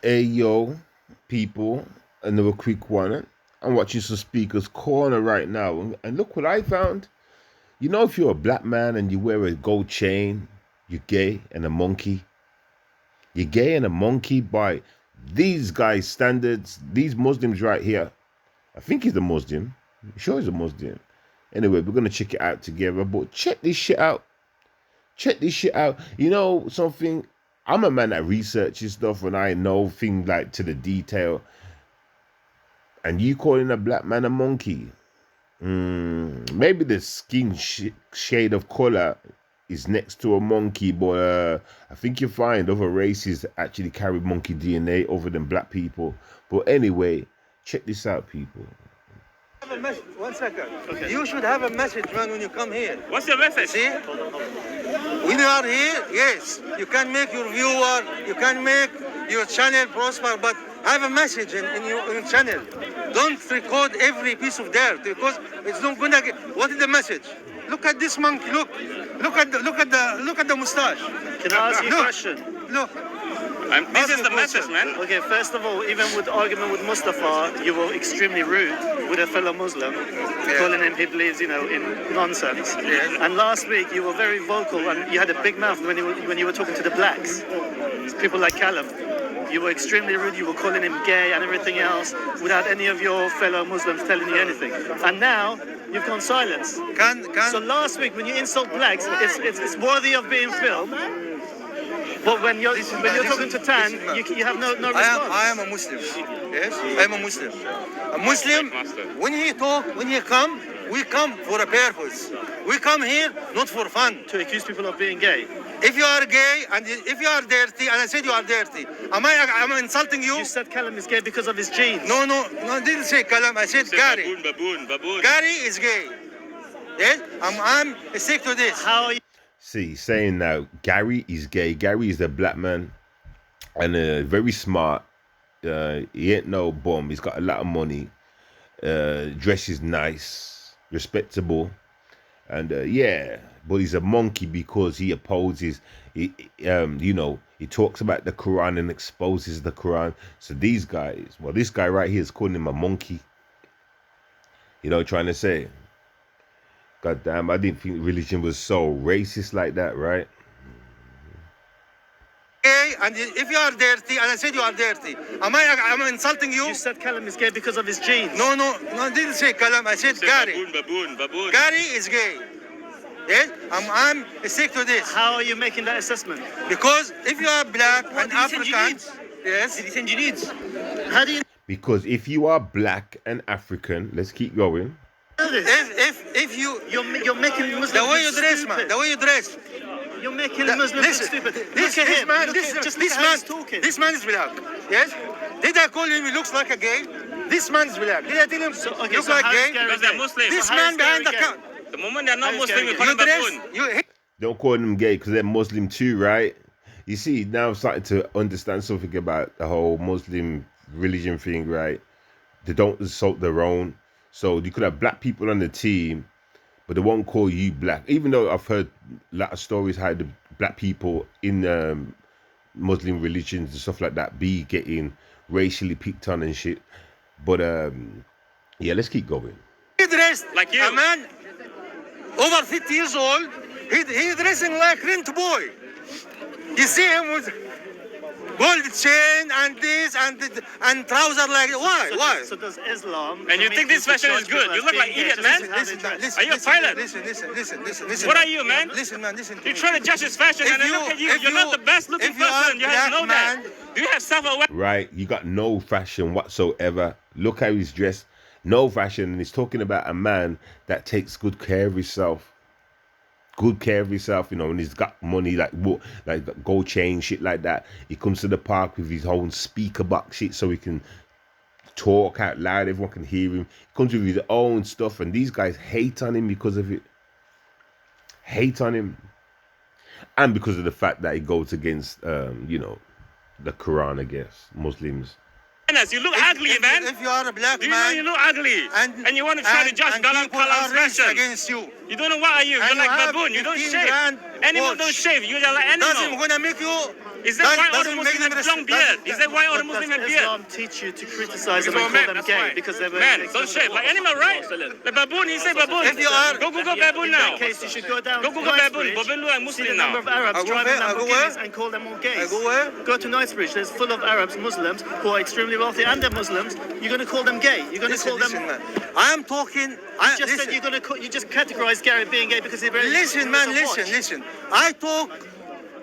Hey yo, people, another quick one. I'm watching some Speaker's Corner right now, and look what I found. You know, if you're a black man and you wear a gold chain, you're gay and a monkey. You're gay and a monkey by these guys' standards, these Muslims right here. I think he's a Muslim. I'm sure he's a Muslim. Anyway, we're gonna check it out together, but check this shit out. Check this shit out. You know something? I'm a man that researches stuff and I know things like to the detail. And you calling a black man a monkey? Maybe the skin shade of color is next to a monkey, but I think you find other races actually carry monkey DNA other than black people. But anyway, check this out, people. Have a message. 1 second. Okay. You should have a message, man, when you come here. What's your message? See? When you are here, yes, you can make your viewer, you can make your channel prosper, but have a message in your channel. Don't record every piece of dirt because it's not gonna get. What is the message? Look at this monkey. Look at the mustache. Can I ask you a question? Look. This is the message, man. Okay, first of all, even with the argument with Mustafa, you were extremely rude with a fellow Muslim, calling him he believes, in nonsense. Yeah. And last week you were very vocal and you had a big mouth when you were talking to the blacks, people like Callum. You were extremely rude. You were calling him gay and everything else without any of your fellow Muslims telling you anything. And now you've gone silent. So last week when you insult blacks, it's worthy of being filmed. But when you're talking to Tan, you have no response. I am a Muslim. Yes, I am a Muslim. A Muslim, when he talk, when he come, we come for a purpose. We come here not for fun. To accuse people of being gay. If you are gay and if you are dirty, and I said you are dirty, am I insulting you? You said Callum is gay because of his genes. No, I didn't say Kalam. I said Gary. Baboon. Gary is gay. Yes, I'm stick to this. How are you? See, saying now, Gary is gay. Gary is a black man and very smart. He ain't no bum. He's got a lot of money. Dresses nice, respectable. And yeah, but he's a monkey because he opposes, he talks about the Quran and exposes the Quran. So these guys, well, this guy right here is calling him a monkey. You know, trying to say, God damn, I didn't think religion was so racist like that, right? Gay, and if you are dirty, and I said you are dirty, am I insulting you? You said Callum is gay because of his genes. No, I didn't say Kalam. I said Gary. Baboon. Gary is gay. Yes, I'm stick to this. How are you making that assessment? Because if you are black and African, yes. How do you Because if you are black and African, let's keep going. know this? If You're making Muslims the way you look dress, stupid. man, the way you dress. You're making Muslims look stupid. This Look at him. man, Look this at- just this look at how man, he's talking. this man is black. Yes. Did I call him? He looks like a gay. This man is black. Did I tell him look like how is gay? Gary Because they're gay? Muslims. This how man is behind the Gary counter. The moment they're not How is Muslim, we Gary call You them dress. baboon. Don't call them gay because they're Muslim too, right? You see, now I'm starting to understand something about the whole Muslim religion thing, right? They don't insult their own. So you could have black people on the team, but they won't call you black. Even though I've heard a lot of stories how the black people in Muslim religions and stuff like that be getting racially picked on and shit. But yeah, let's keep going. He dressed Like you. a man over 50 years old. He dressing like rent boy. You see him with gold chain and this and trouser like why? So does Islam? And you make think this people fashion is judge good? people You as look being like gay idiot, just man. because of how they dress? Are you a pilot? Listen. What are you, man? Listen, man. Listen. You're trying to judge his fashion, If and then you- look at you. if You're not you- the best looking if you are person. You have to know black that. man- Do you have self-awareness? Right? You got no fashion whatsoever. Look how he's dressed. No fashion. And he's talking about a man that takes good care of himself. Good care of himself, and he's got money like gold chain, shit like that. He comes to the park with his own speaker box shit so he can talk out loud. Everyone can hear him. He comes with his own stuff, and these guys hate on him because of it. Hate on him. And because of the fact that he goes against, the Quran, I guess, Muslims. You look ugly, man. If you are a black Do you know man you look ugly? And you want to try to judge and Galam people are Kalam's rich fashion? against you. You don't know what are you? You're And like have baboon. You don't 15 shave. grand Animals don't shave. You are like Doesn't animal. gonna make you. Is that why all the doesn't make Muslims them have long respect- beard? Is that why all the Muslims have Does beard? Islam teach you to criticize them Because and we're call men, them that's gay why. because they're Man, don't shave. Like animal, right? The baboon, he said baboon. If you are- Go Google baboon In now. that case, you should go down Go to Google baboon. Knightsbridge, Baboon look like see the Muslim number now. of Arabs I go driving where? I go Lamborghinis where? and call them all gays. I go where? Go to Knightsbridge. There's full of Arabs, Muslims who are extremely wealthy and they're Muslims. You're going to call them gay. You're going to Listen, call them. listen, man. I am talking. I Just listen. said you're going to. You just categorize Gary being gay because he's very. Listen, man. Listen, listen. I talk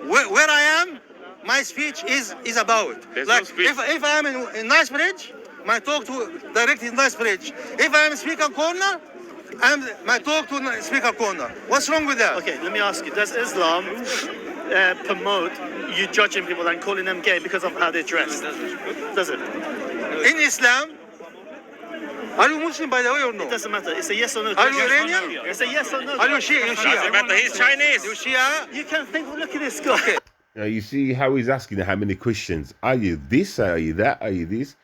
where I am. My speech is about. There's like no speech. if I am in Knightsbridge, my talk to directed Knightsbridge. If I am in Speaker Corner, my talk to Speaker Corner. What's wrong with that? Okay, let me ask you. Does Islam promote you judging people and calling them gay because of how they dress? Does it? In Islam, are you Muslim by the way or no? It doesn't matter. It's a yes or no. Are you question. Iranian? It's a yes or no. Are you Shia? You Doesn't Shia? matter. He's Chinese. You Shia? You can think. Look at this guy. Now you see how he's asking how many Christians. Are you this? Are you that? Are you this?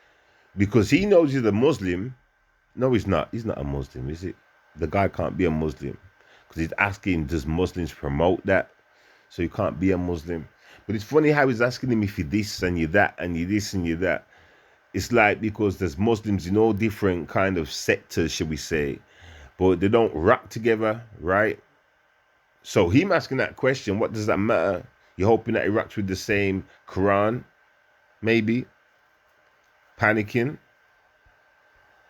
Because he knows he's a Muslim. No, he's not. He's not a Muslim, is it? The guy can't be a Muslim. Because he's asking, does Muslims promote that? So he can't be a Muslim. But it's funny how he's asking him if you this and you that and you this and you that. It's like because there's Muslims in all different kind of sectors, should we say. But they don't rock together, right? So him asking that question, what does that matter? You're hoping that he rocks with the same Quran? Maybe? Panicking?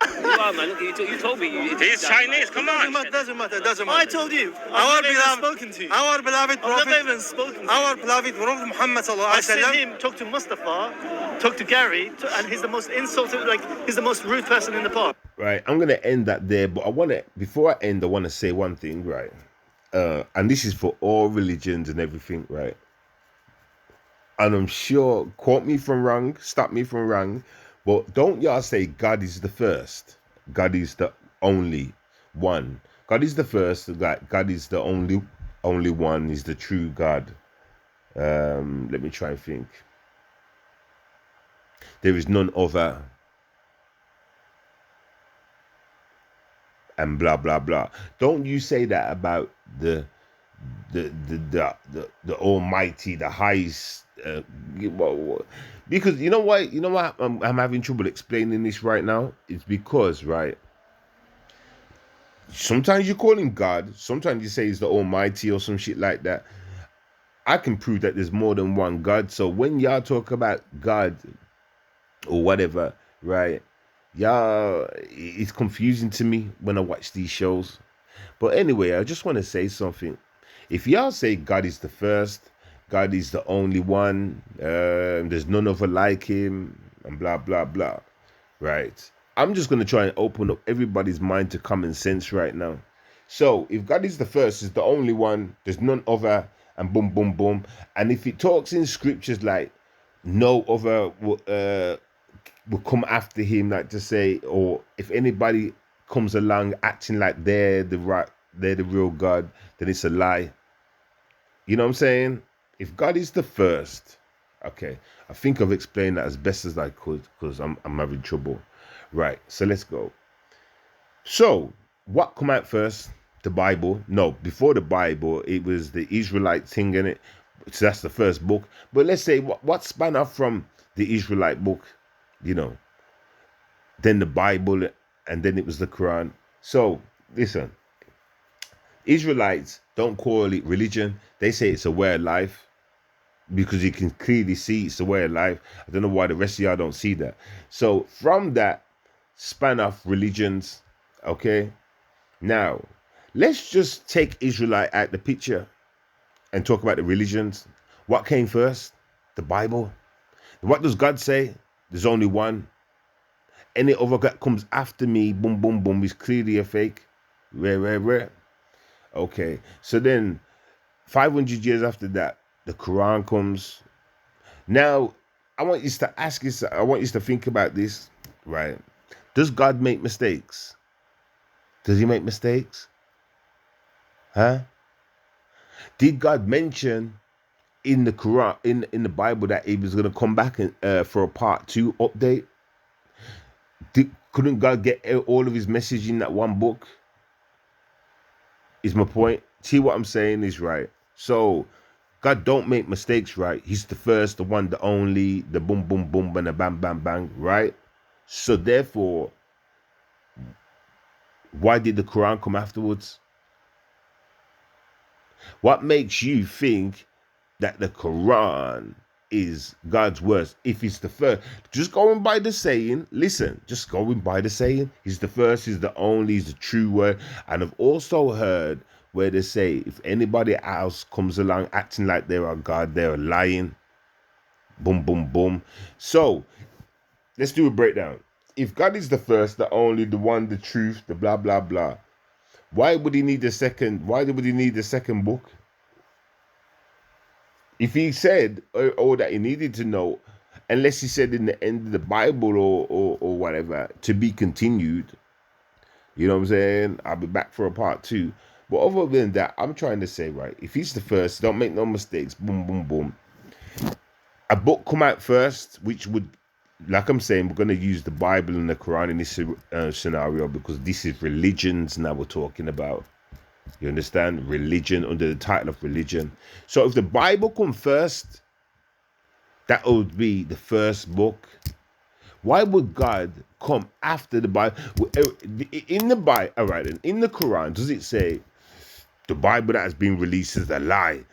You told me. He's Chinese. Come on. Doesn't matter. Doesn't I matter. told you. Our I've never even beloved, spoken to you. our beloved I've never Prophet, even spoken to you. our beloved Prophet Muhammad sallallahu I've alaihi seen wasallam. him talk to Mustafa, talk to Gary, and he's the most insulting, like, he's the most rude person in the park. Right, I'm gonna end that there, but I wanna before I end, I wanna say one thing, right? And this is for all religions and everything, right? And I'm sure, quote me from wrong, stop me from wrong, but don't y'all say God is the first. God is the only one. God is the first. God is the only one. Is the true God. Let me try and think. There is none other. And blah blah blah. Don't you say that about the Almighty, the highest. Because you know why? You know why I'm having trouble explaining this right now. It's because right. Sometimes you call him God. Sometimes you say he's the Almighty or some shit like that. I can prove that there's more than one God. So when y'all talk about God or whatever, right? Y'all, it's confusing to me when I watch these shows. But anyway, I just want to say something. If y'all say God is the first, God is the only one, there's none other like him, and blah, blah, blah, right? I'm just going to try and open up everybody's mind to common sense right now. So, if God is the first, is the only one, there's none other, and boom, boom, boom. And if it talks in scriptures like no other will come after him, like to say, or if anybody comes along acting like they're the real God, then it's a lie. You know what I'm saying? If God is the first, okay, I think I've explained that as best as I could because I'm having trouble. Right, so let's go. So, what come out first? The Bible? No, before the Bible, it was the Israelite thing in it. So that's the first book. But let's say what span off from the Israelite book, you know, then the Bible, and then it was the Quran. So, listen, Israelites don't call it religion. They say it's a way of life because you can clearly see it's a way of life. I don't know why the rest of y'all don't see that. So from that span off religions, okay? Now, let's just take Israelite out the picture and talk about the religions. What came first? The Bible. What does God say? There's only one. Any other God comes after me, boom, boom, boom, is clearly a fake. Rare. Okay, so then 500 years after that, the Quran comes. Now, I want you to ask this, I want you to think about this, right? Does God make mistakes? Does he make mistakes? Huh? Did God mention in the Quran, in the Bible, that he was going to come back for a part 2 update? Couldn't God get all of his message in that one book? Is my point. See what I'm saying is right. So God don't make mistakes, right? He's the first, the one, the only, the boom, boom, boom, and the bang, bang, bang, right? So therefore, why did the Quran come afterwards? What makes you think that the Quran is God's words if he's the first? Just going by the saying, listen, just going by the saying, he's the first, he's the only, he's the true word. And I've also heard where they say if anybody else comes along acting like they're a God, they're lying. Boom, boom, boom. So let's do a breakdown. If God is the first, the only, the one, the truth, the blah, blah, blah, why would he need the second? Why would he need the second book? If he said all that he needed to know, unless he said in the end of the Bible or whatever, to be continued, you know what I'm saying? I'll be back for a part 2. But other than that, I'm trying to say, right, if he's the first, don't make no mistakes, boom, boom, boom. A book come out first, which would, like I'm saying, we're going to use the Bible and the Quran in this scenario because this is religions now we're talking about. You understand? Religion, under the title of religion. So if the Bible come first, that would be the first book. Why would God come after the Bible? In the Bible, all right, and in the Quran, does it say the Bible that has been released is a lie?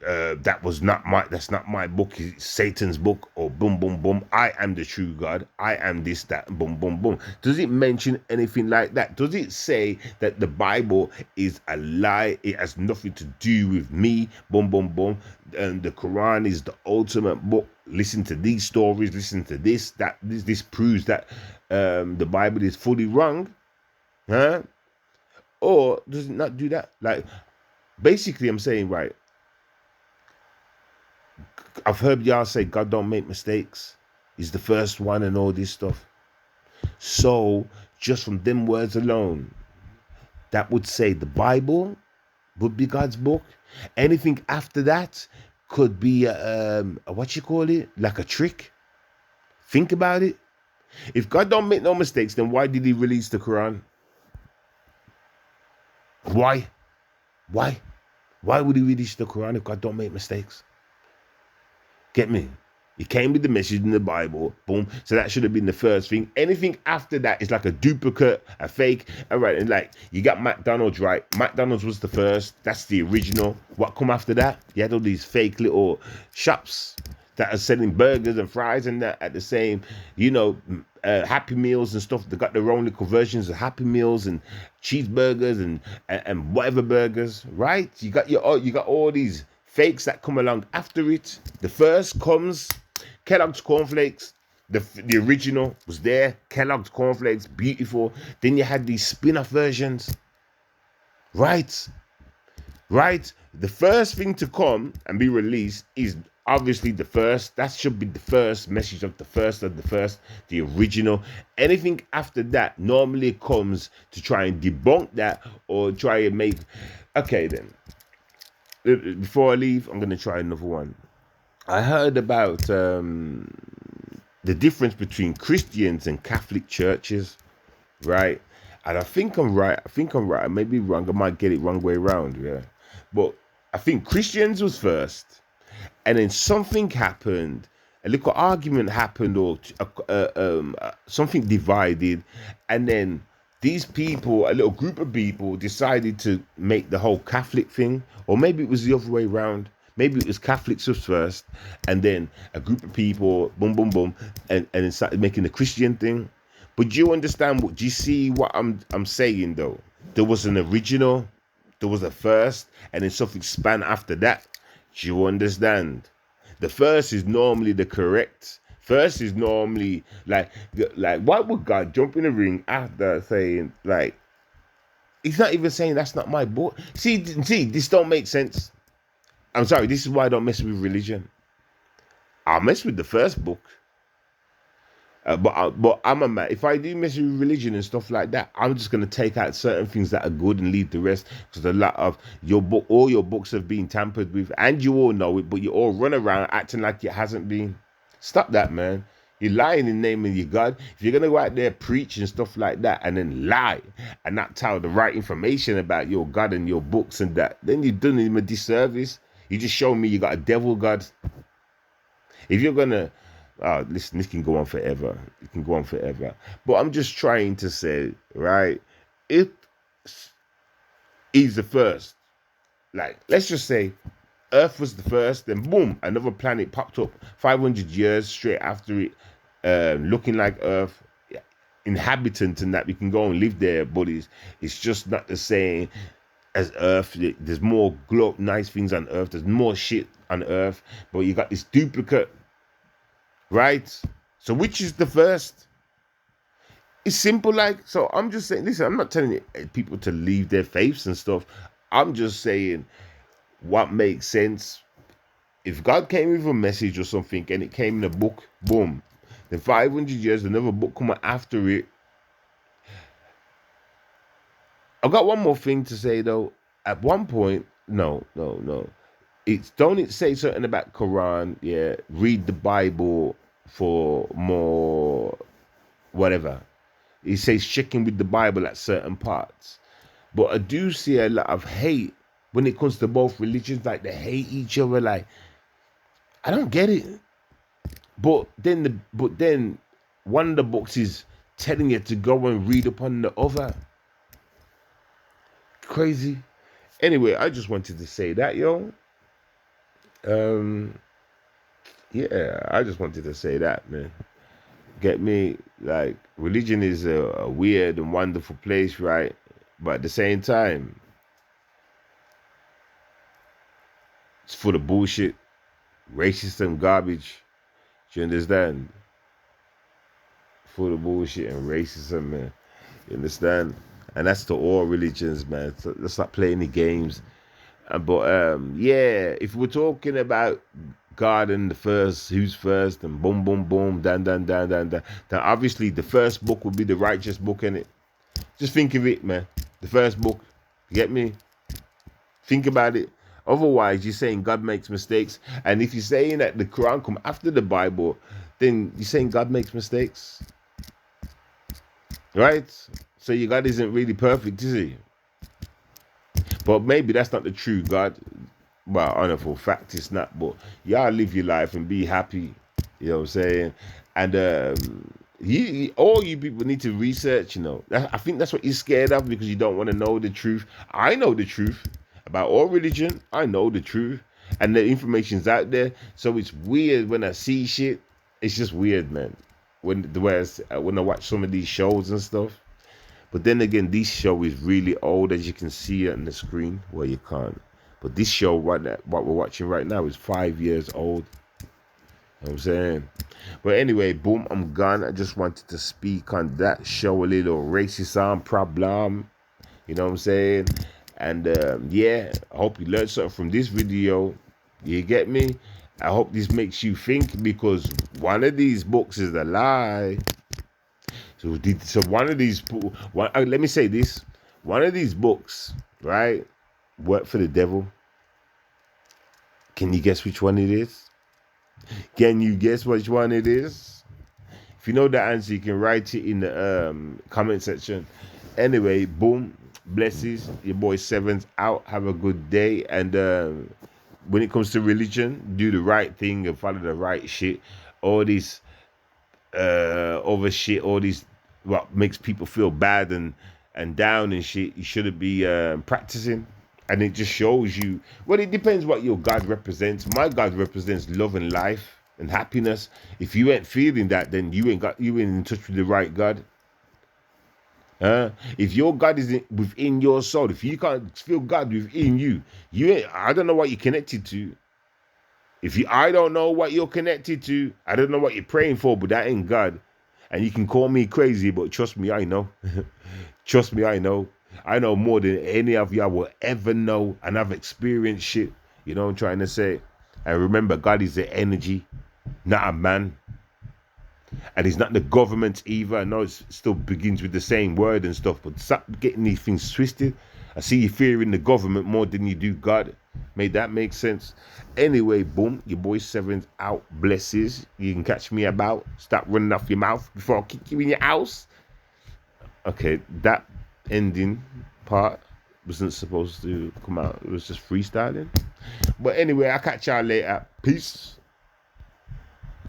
That's not my book, it's Satan's book, or boom, boom, boom, I am the true God, I am this, that, boom, boom, boom. Does it mention anything like that? Does it say that the Bible is a lie? It has nothing to do with me, boom, boom, boom, and the Quran is the ultimate book. Listen to these stories, listen to this, that, this proves that the Bible is fully wrong, huh? Or does it not do that? Like, basically, I'm saying, right, I've heard y'all say God don't make mistakes. He's the first one and all this stuff. So, just from them words alone, that would say the Bible would be God's book. Anything after that could be what you call it? Like a trick. Think about it. If God don't make no mistakes, then why did he release the Quran? Why? Why would he release the Quran if God don't make mistakes? Get me? He came with the message in the Bible, boom. So that should have been the first thing. Anything after that is like a duplicate, a fake. All right, and like you got McDonald's, right? McDonald's was the first. That's the original. What come after that? You had all these fake little shops that are selling burgers and fries and that at the same, you know, Happy Meals and stuff. They got their own little versions of Happy Meals and cheeseburgers and whatever burgers, right? You got all these fakes that come along after it. The first comes Kellogg's Cornflakes. The original was there. Kellogg's Cornflakes, beautiful. Then you had these spin-off versions. Right. The first thing to come and be released is obviously the first. That should be the first message of the first, the original. Anything after that normally comes to try and debunk that or try and make. Okay, then. Before I leave, I'm going to try another one. I heard about the difference between Christians and Catholic churches, right? And I think I'm right. I may be wrong. I might get it wrong way around, yeah. But I think Christians was first. And then something happened. A little argument happened or something divided. And then these people, a little group of people, decided to make the whole Catholic thing, or maybe it was the other way around. Maybe it was Catholics was first, and then a group of people, boom, boom, boom, and then started making the Christian thing. But do you understand? Do you see what I'm saying though? There was an original, there was a first, and then something span after that. Do you understand? The first is normally the correct. First is normally like why would God jump in the ring after saying like he's not even saying that's not my book. See, this don't make sense. I'm sorry, this is why I don't mess with religion. I'll mess with the first book. But I'm a man. If I do mess with religion and stuff like that, I'm just gonna take out certain things that are good and leave the rest. Because a lot of all your books have been tampered with, and you all know it, but you all run around acting like it hasn't been. Stop that, man. You're lying in the name of your God. If you're gonna go out there preach and stuff like that, and then lie and not tell the right information about your God and your books and that, then you've done him a disservice. You just show me you got a devil god. If you're gonna, listen, this can go on forever. It can go on forever. But I'm just trying to say, right? If he's the first, like, let's just say Earth was the first, then boom, another planet popped up 500 years straight after it, looking like Earth, inhabitant, and that we can go and live there, but it's just not the same as Earth. There's more nice things on Earth. There's more shit on Earth, but you got this duplicate, right? So which is the first? It's simple, like, so I'm just saying, listen, I'm not telling people to leave their faiths and stuff. I'm just saying what makes sense. If God came with a message or something and it came in a book, boom, then 500 years, another book coming after it. I've got one more thing to say though. At one point, no. Don't it say something about Quran? Yeah, read the Bible for more, whatever. It says chicken with the Bible at certain parts. But I do see a lot of hate when it comes to both religions. Like, they hate each other. Like, I don't get it. But then one of the books is telling you to go and read upon the other. Crazy. Anyway, I just wanted to say that, yo. Yeah, I just wanted to say that, man. Get me? Like, religion is a weird and wonderful place, right? But at the same time, it's full of bullshit, racist and garbage. Do you understand? Full of bullshit and racism, man. You understand? And that's to all religions, man. So let's not play any games. But yeah, if we're talking about God and the first, who's first, and boom, boom, boom, dan, then obviously the first book would be the righteous book, innit? Just think of it, man. The first book. You get me? Think about it. Otherwise, you're saying God makes mistakes. And if you're saying that the Quran come after the Bible, then you're saying God makes mistakes. Right? So your God isn't really perfect, is he? But maybe that's not the true God. Well, I know for a fact it's not. But y'all live your life and be happy. You know what I'm saying? And all you people need to research, you know. I think that's what you're scared of, because you don't want to know the truth. I know the truth about all religion. I know the truth, and the information's out there. So it's weird when I see shit. It's just weird, man. When I watch some of these shows and stuff. But then again, this show is really old, as you can see on the screen. Well, you can't. But this show, what we're watching right now, is 5 years old. You know what I'm saying? But anyway, boom, I'm gone. I just wanted to speak on that, show a little racism problem. You know what I'm saying? And yeah, I hope you learned something from this video. You get me? I hope this makes you think, because one of these books is a lie. So one of these, let me say this. One of these books, right, work for the devil. Can you guess which one it is? Can you guess which one it is? If you know the answer, you can write it in the comment section. Anyway, boom, blessings. Your boy Sevens out. Have a good day. And when it comes to religion, do the right thing and follow the right shit. All these other shit, all these what makes people feel bad and down and shit, you shouldn't be practicing. And it just shows you, well, it depends what your God represents. My God represents love and life and happiness. If you ain't feeling that, then you ain't in touch with the right God. If your God is within your soul, if you can't feel God within you, I don't know what you're connected to. I don't know what you're connected to, I don't know what you're praying for, but that ain't God. And you can call me crazy, but trust me, I know. Trust me, I know. I know more than any of y'all will ever know, and I've experienced shit. You know what I'm trying to say? And remember, God is the energy, not a man. And it's not the government either. I know it still begins with the same word and stuff, but stop getting these things twisted. I see you fearing the government more than you do God. Made that make sense? Anyway, boom, your boy Sevens out. Blesses. You can catch me about. Stop running off your mouth before I kick you in your house. Okay, that ending part wasn't supposed to come out. It was just freestyling. But anyway, I'll catch y'all later. Peace.